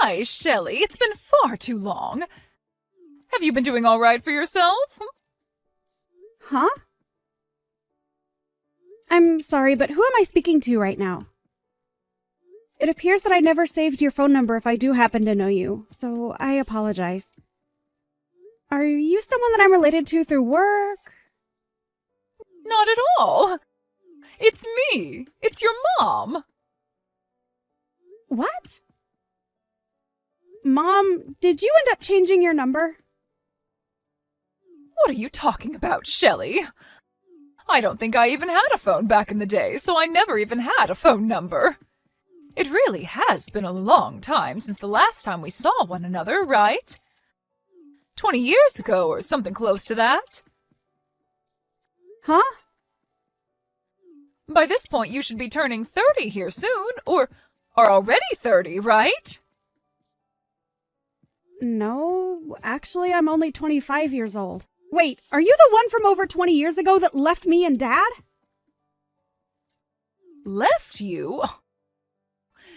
Hi, Shelley. It's been far too long. Have you been doing all right for yourself? Huh? I'm sorry, but who am I speaking to right now? It appears that I never saved your phone number if I do happen to know you, so I apologize. Are you someone that I'm related to through work? Not at all. It's me. It's your mom. What? Mom, did you end up changing your number? What are you talking about, Shelley? I don't think I even had a phone back in the day, so I never even had a phone number. It really has been a long time since the last time we saw one another, right? 20 years ago or something close to that. Huh? By this point, you should be turning 30 here soon, or are already 30, right? No, actually, I'm only 25 years old. Wait, are you the one from over 20 years ago that left me and Dad? Left you?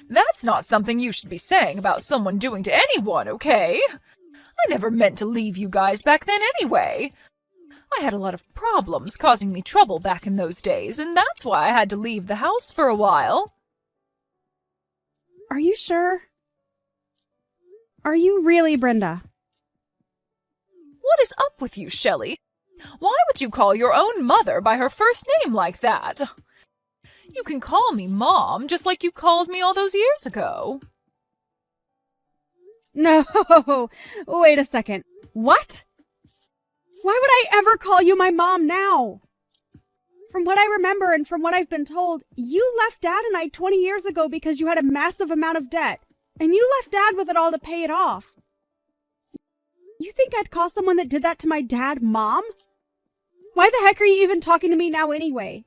That's not something you should be saying about someone doing to anyone, okay? I never meant to leave you guys back then anyway. I had a lot of problems causing me trouble back in those days, and that's why I had to leave the house for a while. Are you sure? Are you really Brenda? What is up with you, Shelley? Why would you call your own mother by her first name like that? You can call me Mom, just like you called me all those years ago. No, wait a second. What? Why would I ever call you my mom now? From what I remember and from what I've been told, you left Dad and I 20 years ago because you had a massive amount of debt, and you left Dad with it all to pay it off. You think I'd call someone that did that to my dad Mom? Why the heck are you even talking to me now anyway?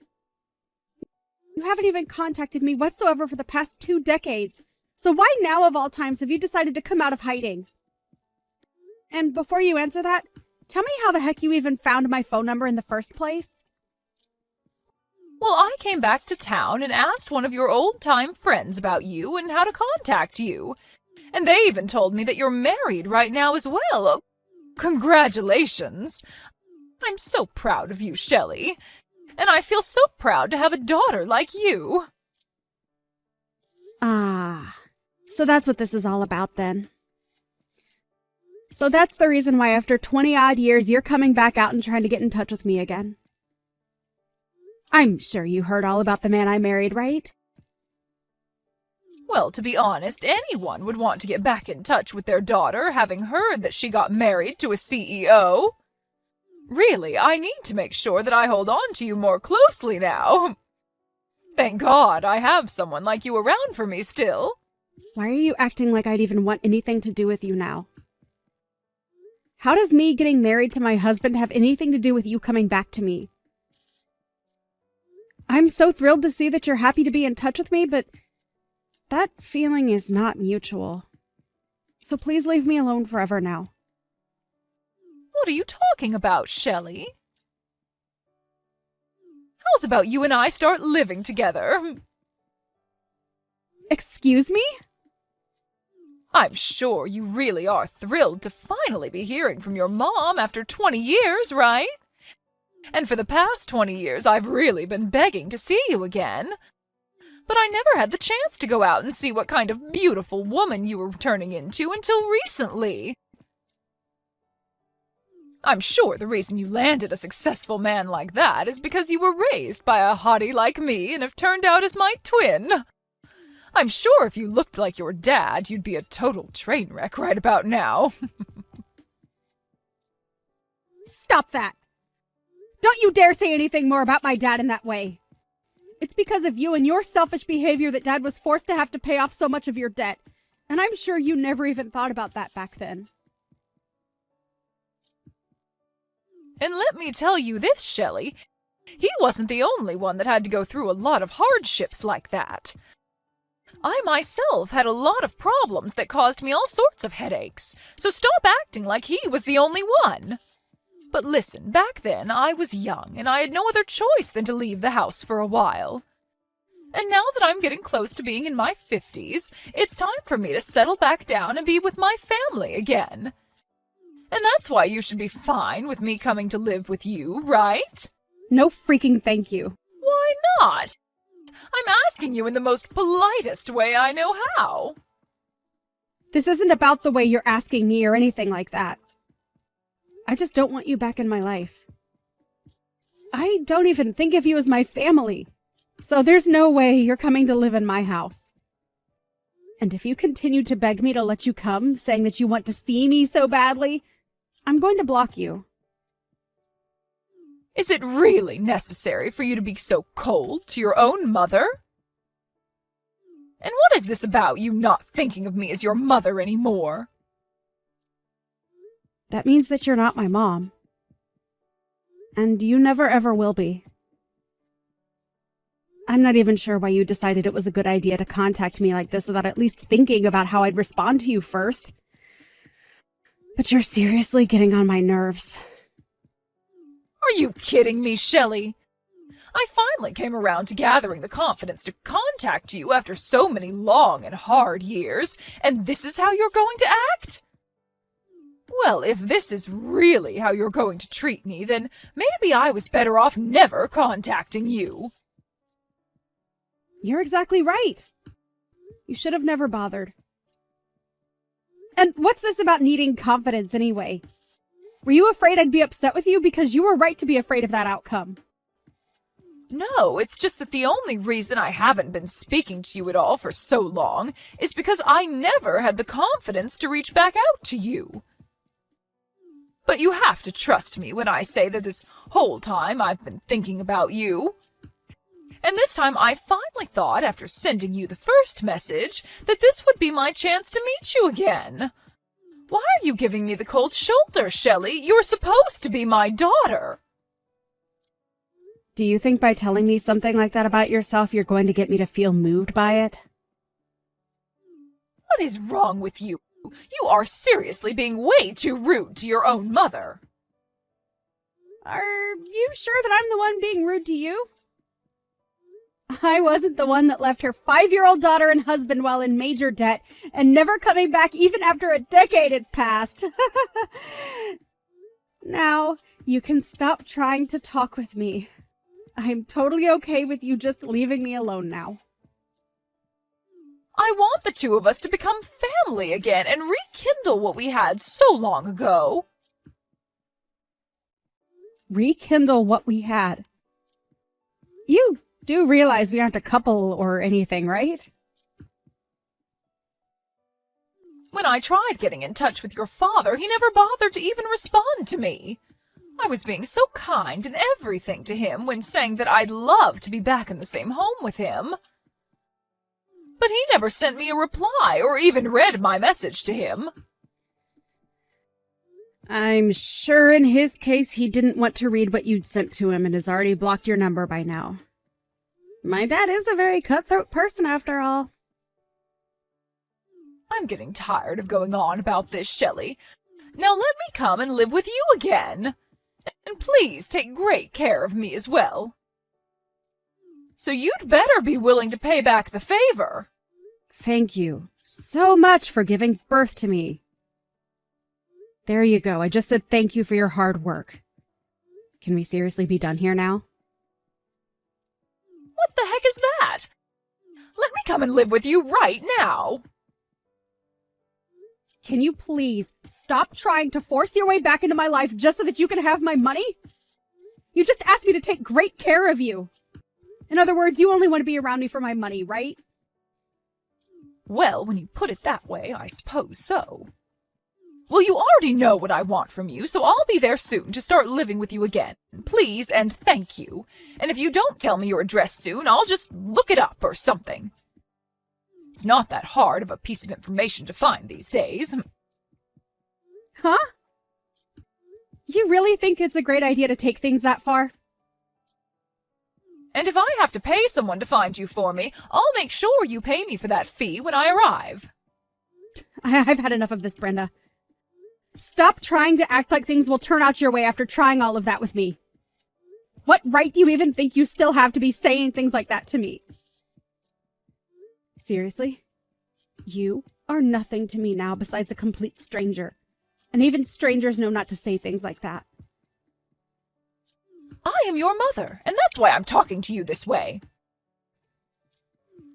You haven't even contacted me whatsoever for the past 2 decades, so why now of all times have you decided to come out of hiding? And before you answer that, tell me how the heck you even found my phone number in the first place? Well, I came back to town and asked one of your old-time friends about you and how to contact you. And they even told me that you're married right now as well. Congratulations! I'm so proud of you, Shelley. And I feel so proud to have a daughter like you. Ah, so that's what this is all about then. So that's the reason why after 20-odd years you're coming back out and trying to get in touch with me again. I'm sure you heard all about the man I married, right? Well, to be honest, anyone would want to get back in touch with their daughter, having heard that she got married to a CEO. Really, I need to make sure that I hold on to you more closely now. Thank God I have someone like you around for me still. Why are you acting like I'd even want anything to do with you now? How does me getting married to my husband have anything to do with you coming back to me? I'm so thrilled to see that you're happy to be in touch with me, but that feeling is not mutual. So please leave me alone forever now. What are you talking about, Shelley? How's about you and I start living together? Excuse me? I'm sure you really are thrilled to finally be hearing from your mom after 20 years, right? And for the past 20 years, I've really been begging to see you again. But I never had the chance to go out and see what kind of beautiful woman you were turning into until recently. I'm sure the reason you landed a successful man like that is because you were raised by a hottie like me and have turned out as my twin. I'm sure if you looked like your dad, you'd be a total train wreck right about now. Stop that! Don't you dare say anything more about my dad in that way. It's because of you and your selfish behavior that Dad was forced to have to pay off so much of your debt. And I'm sure you never even thought about that back then. And let me tell you this, Shelley. He wasn't the only one that had to go through a lot of hardships like that. I myself had a lot of problems that caused me all sorts of headaches, so stop acting like he was the only one. But listen, back then I was young and I had no other choice than to leave the house for a while. And now that I'm getting close to being in my 50s, it's time for me to settle back down and be with my family again. And that's why you should be fine with me coming to live with you, right? No freaking thank you. Why not? I'm asking you in the most politest way I know how. This isn't about the way you're asking me or anything like that. I just don't want you back in my life. I don't even think of you as my family. So there's no way you're coming to live in my house. And if you continue to beg me to let you come, saying that you want to see me so badly, I'm going to block you. Is it really necessary for you to be so cold to your own mother? And what is this about you not thinking of me as your mother anymore? That means that you're not my mom. And you never ever will be. I'm not even sure why you decided it was a good idea to contact me like this without at least thinking about how I'd respond to you first. But you're seriously getting on my nerves. Are you kidding me, Shelley? I finally came around to gathering the confidence to contact you after so many long and hard years, and this is how you're going to act? Well, if this is really how you're going to treat me, then maybe I was better off never contacting you. You're exactly right. You should have never bothered. And what's this about needing confidence anyway? Were you afraid I'd be upset with you? Because you were right to be afraid of that outcome. No, it's just that the only reason I haven't been speaking to you at all for so long is because I never had the confidence to reach back out to you. But you have to trust me when I say that this whole time I've been thinking about you. And this time I finally thought, after sending you the first message, that this would be my chance to meet you again. Why are you giving me the cold shoulder, Shelley? You're supposed to be my daughter. Do you think by telling me something like that about yourself, you're going to get me to feel moved by it? What is wrong with you? You are seriously being way too rude to your own mother. Are you sure that I'm the one being rude to you? I wasn't the one that left her 5-year-old daughter and husband while in major debt and never coming back even after a decade had passed. Now, you can stop trying to talk with me. I'm totally okay with you just leaving me alone now. I want the two of us to become family again and rekindle what we had so long ago. Rekindle what we had? You do realize we aren't a couple or anything, right? When I tried getting in touch with your father, he never bothered to even respond to me. I was being so kind and everything to him when saying that I'd love to be back in the same home with him. But he never sent me a reply or even read my message to him. I'm sure in his case he didn't want to read what you'd sent to him and has already blocked your number by now. My dad is a very cutthroat person after all. I'm getting tired of going on about this, Shelley. Now let me come and live with you again. And please take great care of me as well. So you'd better be willing to pay back the favor. Thank you so much for giving birth to me. There you go. I just said thank you for your hard work. Can we seriously be done here now? What the heck is that? Let me come and live with you right now. Can you please stop trying to force your way back into my life just so that you can have my money? You just asked me to take great care of you. In other words, you only want to be around me for my money, right? Well, when you put it that way, I suppose so. Well, you already know what I want from you, so I'll be there soon to start living with you again. Please and thank you. And if you don't tell me your address soon, I'll just look it up or something. It's not that hard of a piece of information to find these days. Huh? You really think it's a great idea to take things that far? And if I have to pay someone to find you for me, I'll make sure you pay me for that fee when I arrive. I've had enough of this, Brenda. Stop trying to act like things will turn out your way after trying all of that with me. What right do you even think you still have to be saying things like that to me? Seriously? You are nothing to me now besides a complete stranger. And even strangers know not to say things like that. I am your mother, and that's why I'm talking to you this way.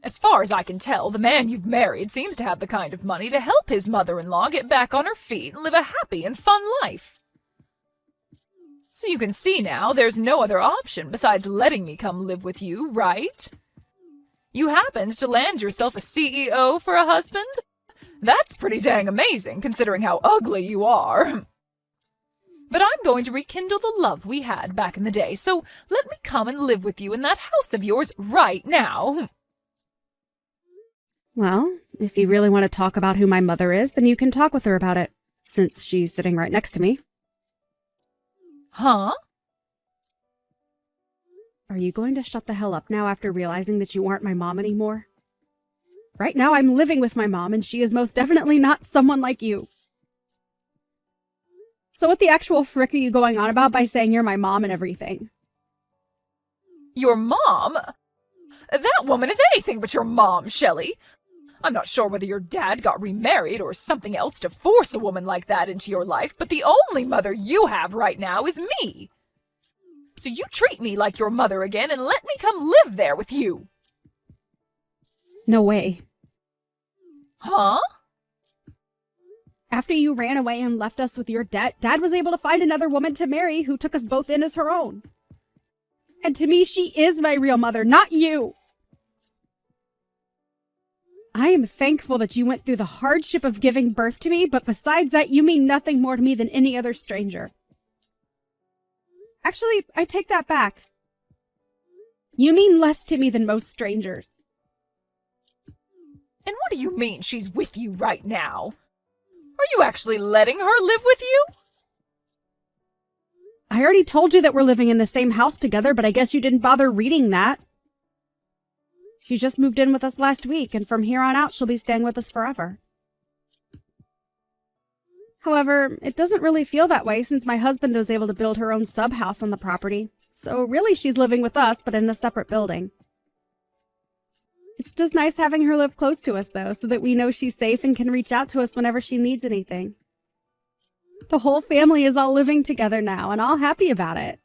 As far as I can tell, the man you've married seems to have the kind of money to help his mother-in-law get back on her feet and live a happy and fun life. So you can see now there's no other option besides letting me come live with you, right? You happened to land yourself a CEO for a husband? That's pretty dang amazing, considering how ugly you are. But I'm going to rekindle the love we had back in the day, so let me come and live with you in that house of yours right now. Well, if you really want to talk about who my mother is, then you can talk with her about it, since she's sitting right next to me. Huh? Are you going to shut the hell up now after realizing that you aren't my mom anymore? Right now I'm living with my mom, and she is most definitely not someone like you. So what the actual frick are you going on about by saying you're my mom and everything? Your mom? That woman is anything but your mom, Shelley. I'm not sure whether your dad got remarried or something else to force a woman like that into your life, but the only mother you have right now is me. So you treat me like your mother again and let me come live there with you. No way. Huh? After you ran away and left us with your debt, Dad was able to find another woman to marry who took us both in as her own. And to me, she is my real mother, not you. I am thankful that you went through the hardship of giving birth to me, but besides that, you mean nothing more to me than any other stranger. Actually, I take that back. You mean less to me than most strangers. And what do you mean she's with you right now? Are you actually letting her live with you? I already told you that we're living in the same house together, but I guess you didn't bother reading that. She just moved in with us last week, and from here on out, she'll be staying with us forever. However, it doesn't really feel that way since my husband was able to build her own sub-house on the property. So really, she's living with us, but in a separate building. It's just nice having her live close to us, though, so that we know she's safe and can reach out to us whenever she needs anything. The whole family is all living together now, and all happy about it.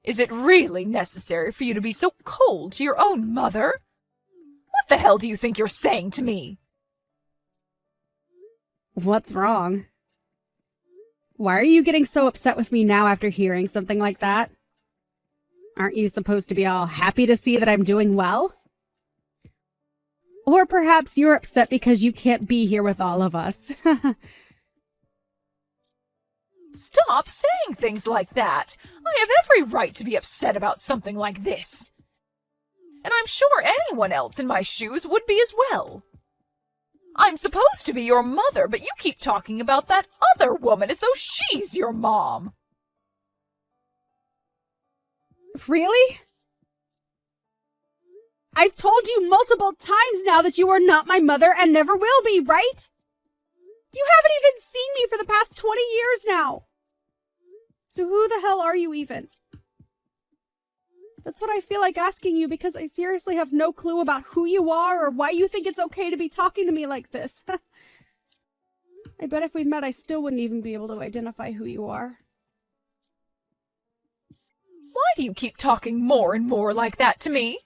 Is it really necessary for you to be so cold to your own mother? What the hell do you think you're saying to me? What's wrong? Why are you getting so upset with me now after hearing something like that? Aren't you supposed to be all happy to see that I'm doing well? Or perhaps you're upset because you can't be here with all of us. Stop saying things like that. I have every right to be upset about something like this. And I'm sure anyone else in my shoes would be as well. I'm supposed to be your mother, but you keep talking about that other woman as though she's your mom. Really? I've told you multiple times now that you are not my mother and never will be, right? You haven't even seen me for the past 20 years now. So who the hell are you even? That's what I feel like asking you because I seriously have no clue about who you are or why you think it's okay to be talking to me like this. I bet if we met, I still wouldn't even be able to identify who you are. Why do you keep talking more and more like that to me?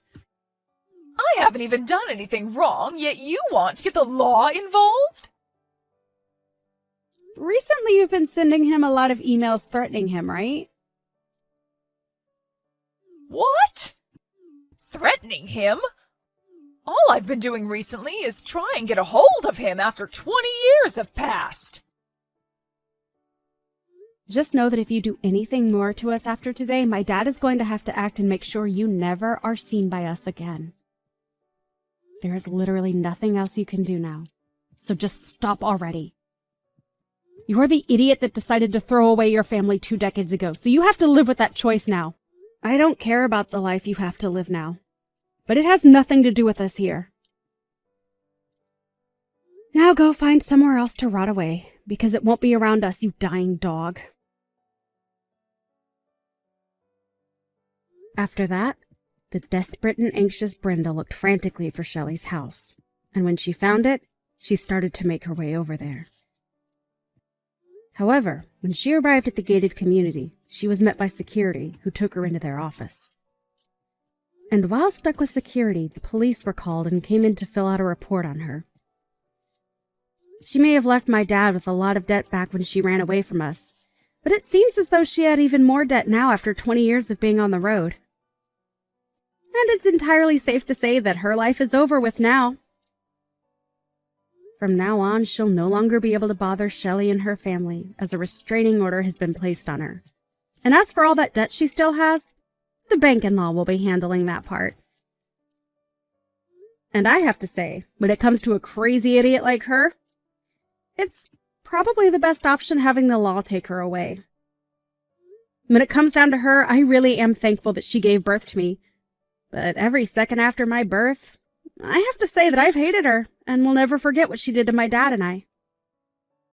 I haven't even done anything wrong, yet you want to get the law involved? Recently, you've been sending him a lot of emails threatening him, right? What? Threatening him? All I've been doing recently is try and get a hold of him after 20 years have passed. Just know that if you do anything more to us after today, my dad is going to have to act and make sure you never are seen by us again. There is literally nothing else you can do now. So just stop already. You're the idiot that decided to throw away your family 2 decades ago, so you have to live with that choice now. I don't care about the life you have to live now, but it has nothing to do with us here. Now go find somewhere else to rot away, because it won't be around us, you dying dog. After that, The desperate and anxious Brenda looked frantically for Shelley's house, and when she found it, she started to make her way over there. However, when she arrived at the gated community, she was met by security, who took her into their office. And while stuck with security, the police were called and came in to fill out a report on her. She may have left my dad with a lot of debt back when she ran away from us, but it seems as though she had even more debt now after 20 years of being on the road. And it's entirely safe to say that her life is over with now. From now on, she'll no longer be able to bother Shelley and her family, as a restraining order has been placed on her. And as for all that debt she still has, the bank-in-law will be handling that part. And I have to say, when it comes to a crazy idiot like her, it's probably the best option having the law take her away. When it comes down to her, I really am thankful that she gave birth to me. But every second after my birth, I have to say that I've hated her and will never forget what she did to my dad and I.